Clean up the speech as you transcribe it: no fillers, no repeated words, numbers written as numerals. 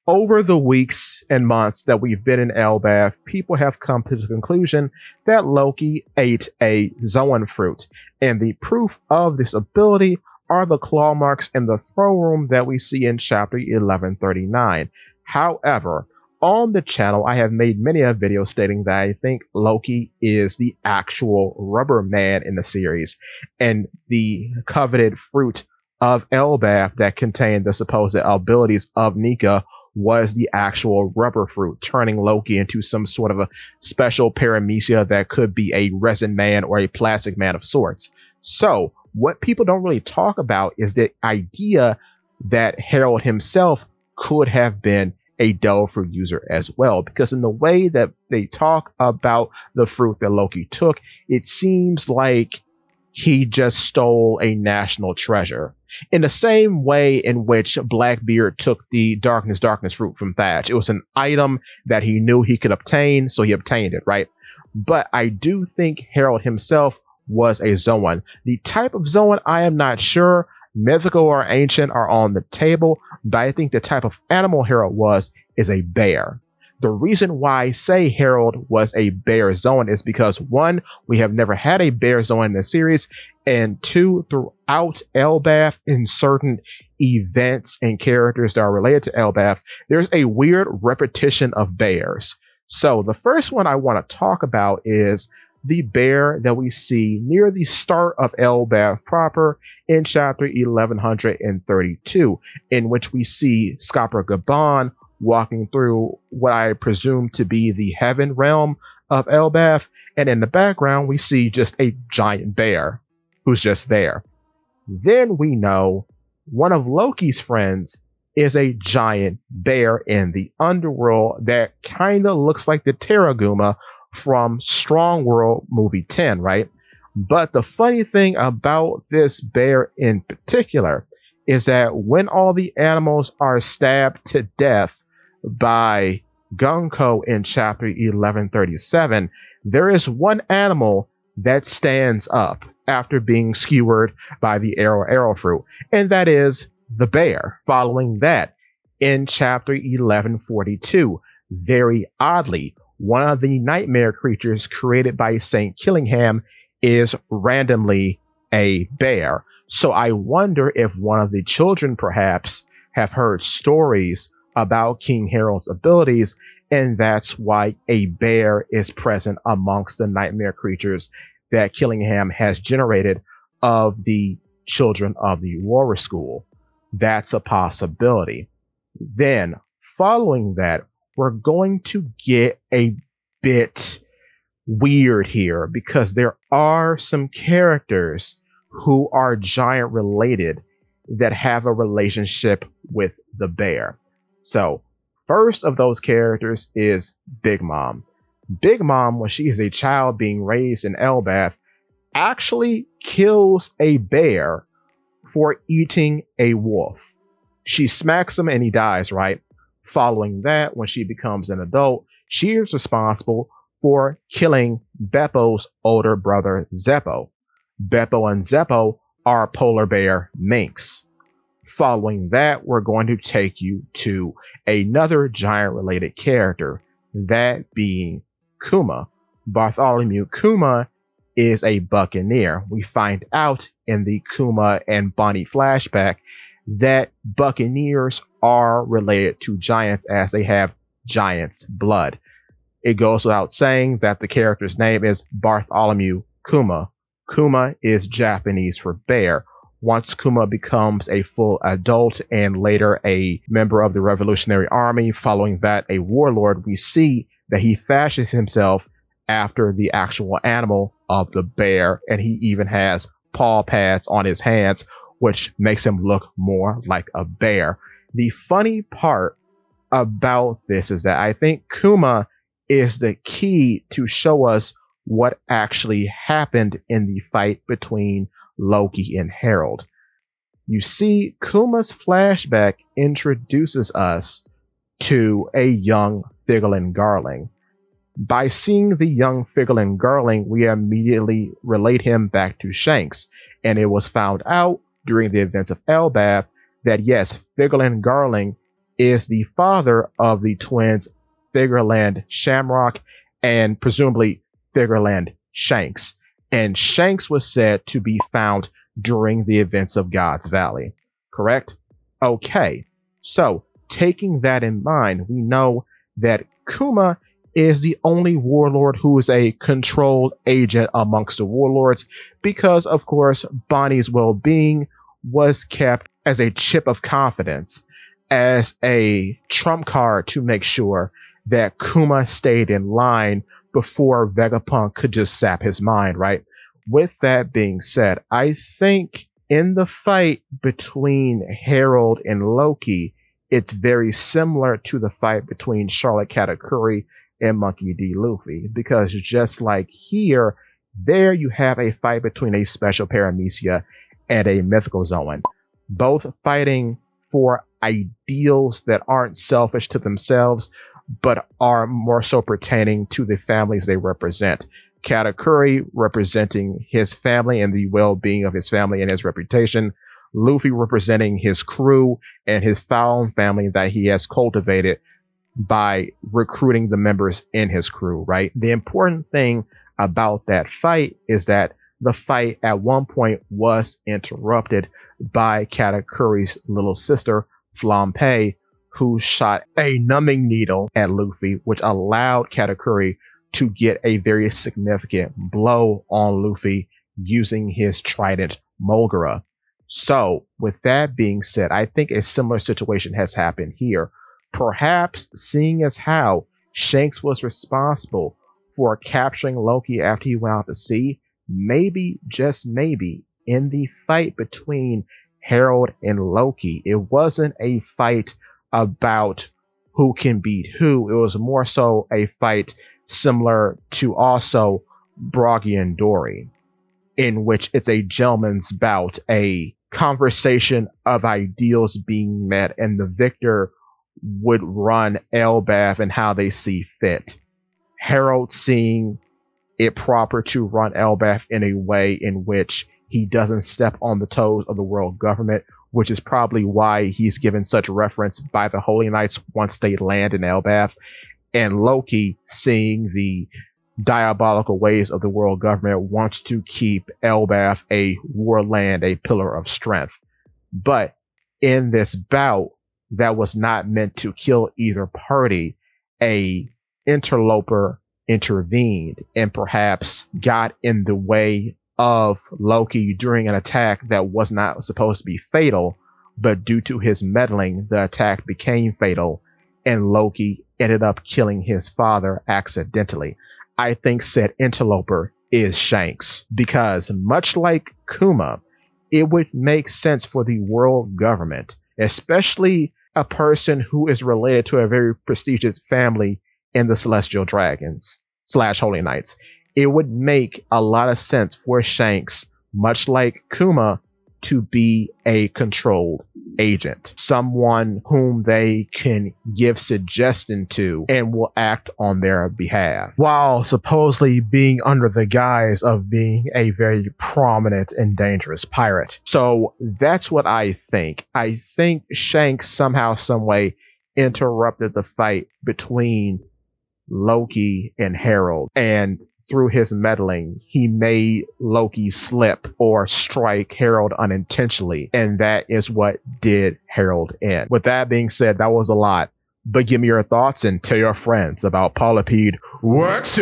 Over the weeks and months that we've been in Elbaf, people have come to the conclusion that Loki ate a Zoan fruit, and the proof of this ability are the claw marks in the throne room that we see in chapter 1139. However, on the channel, I have made many a video stating that I think Loki is the actual rubber man in the series, and the coveted fruit of Elbaf that contained the supposed abilities of Nika was the actual rubber fruit, turning Loki into some sort of a special paramecia that could be a resin man or a plastic man of sorts. So, what people don't really talk about is the idea that Harold himself could have been a devil fruit user as well, because in the way that they talk about the fruit that Loki took, it seems like he just stole a national treasure. In the same way in which Blackbeard took the darkness fruit from Thatch. It was an item that he knew he could obtain, so he obtained it, right? But I do think Harold himself was a Zoan. The type of Zoan, I am not sure. Mythical or ancient are on the table, but I think the type of animal Harold was is a bear. The reason why I say Harold was a bear Zoan is because, one, we have never had a bear Zoan in the series, and two, throughout Elbaf, in certain events and characters that are related to Elbaf, there's a weird repetition of bears. So the first one I want to talk about is the bear that we see near the start of Elbaf proper in chapter 1132, in which we see Skapra Gaban walking through what I presume to be the heaven realm of Elbaf, and in the background we see just a giant bear who's just there. Then we know one of Loki's friends is a giant bear in the underworld that kind of looks like the Terraguma from Strong World movie 10, right? But the funny thing about this bear in particular is that when all the animals are stabbed to death by Gunko in chapter 1137, there is one animal that stands up after being skewered by the arrow fruit, and that is the bear. Following that, in chapter 1142, very oddly, one of the nightmare creatures created by Saint Killingham is randomly a bear. So I wonder if one of the children perhaps have heard stories about King Harold's abilities, and that's why a bear is present amongst the nightmare creatures that Killingham has generated of the children of the Warrior School. That's a possibility. Then, following that, we're going to get a bit weird here, because there are some characters who are giant related that have a relationship with the bear. So, first of those characters is Big Mom. Big Mom, when she is a child being raised in Elbaf, actually kills a bear for eating a wolf. She smacks him and he dies, right? Following that, when she becomes an adult, she is responsible for killing Beppo's older brother, Zeppo. Beppo and Zeppo are polar bear minks. Following that, we're going to take you to another giant related character, that being Kuma. Bartholomew Kuma is a buccaneer. We find out in the Kuma and Bonnie flashback that buccaneers are related to giants, as they have giants' blood. It goes without saying that the character's name is Bartholomew Kuma. Kuma is Japanese for bear. Once Kuma becomes a full adult and later a member of the Revolutionary Army, following that a warlord, we see that he fashions himself after the actual animal of the bear, and he even has paw pads on his hands, which makes him look more like a bear. The funny part about this is that I think Kuma is the key to show us what actually happened in the fight between Loki and Harold. You see, Kuma's flashback introduces us to a young Figurlin Garling. By seeing the young Figurlin Garling, we immediately relate him back to Shanks, and it was found out during the events of Elbaf that yes, Figerland Garling is the father of the twins Figerland Shamrock and presumably Figerland Shanks. And Shanks was said to be found during the events of God's Valley. Correct? Okay. So, taking that in mind, we know that Kuma is the only warlord who is a controlled agent amongst the warlords because, of course, Bonnie's well-being was kept as a chip of confidence, as a trump card to make sure that Kuma stayed in line before Vegapunk could just sap his mind, right? With that being said, I think in the fight between Harold and Loki, it's very similar to the fight between Charlotte Katakuri and Monkey D. Luffy, because just like here, there you have a fight between a special paramecia and a mythical Zoan, both fighting for ideals that aren't selfish to themselves, but are more so pertaining to the families they represent. Katakuri representing his family and the well-being of his family and his reputation. Luffy representing his crew and his found family that he has cultivated by recruiting the members in his crew, right? The important thing about that fight is that the fight at one point was interrupted by Katakuri's little sister, Flampe, who shot a numbing needle at Luffy, which allowed Katakuri to get a very significant blow on Luffy using his trident Mulgara. So, with that being said, I think a similar situation has happened here. Perhaps seeing as how Shanks was responsible for capturing Loki after he went out to sea, maybe, just maybe, in the fight between Harold and Loki, it wasn't a fight about who can beat who. It was more so a fight similar to also Broggy and Dory, in which it's a gentleman's bout, a conversation of ideals being met, and the victor would run Elbaf and how they see fit. Harold seeing it proper to run Elbaf in a way in which he doesn't step on the toes of the world government, which is probably why he's given such reference by the Holy Knights once they land in Elbaf. And Loki, seeing the diabolical ways of the world government, wants to keep Elbaf a war land, a pillar of strength. But in this bout that was not meant to kill either party, a interloper intervened and perhaps got in the way of Loki during an attack that was not supposed to be fatal, but due to his meddling, the attack became fatal, and Loki ended up killing his father accidentally. I think said interloper is Shanks, because much like Kuma, it would make sense for the world government, especially a person who is related to a very prestigious family in the Celestial Dragons / Holy Knights. It would make a lot of sense for Shanks, much like Kuma, to be a controlled agent, someone whom they can give suggestion to and will act on their behalf, while supposedly being under the guise of being a very prominent and dangerous pirate. So that's what I think. I think Shanks somehow, some way interrupted the fight between Loki and Harold, and through his meddling, he made Loki slip or strike Harold unintentionally, and that is what did Harold in. With that being said, that was a lot, but give me your thoughts and tell your friends about Polypede Works.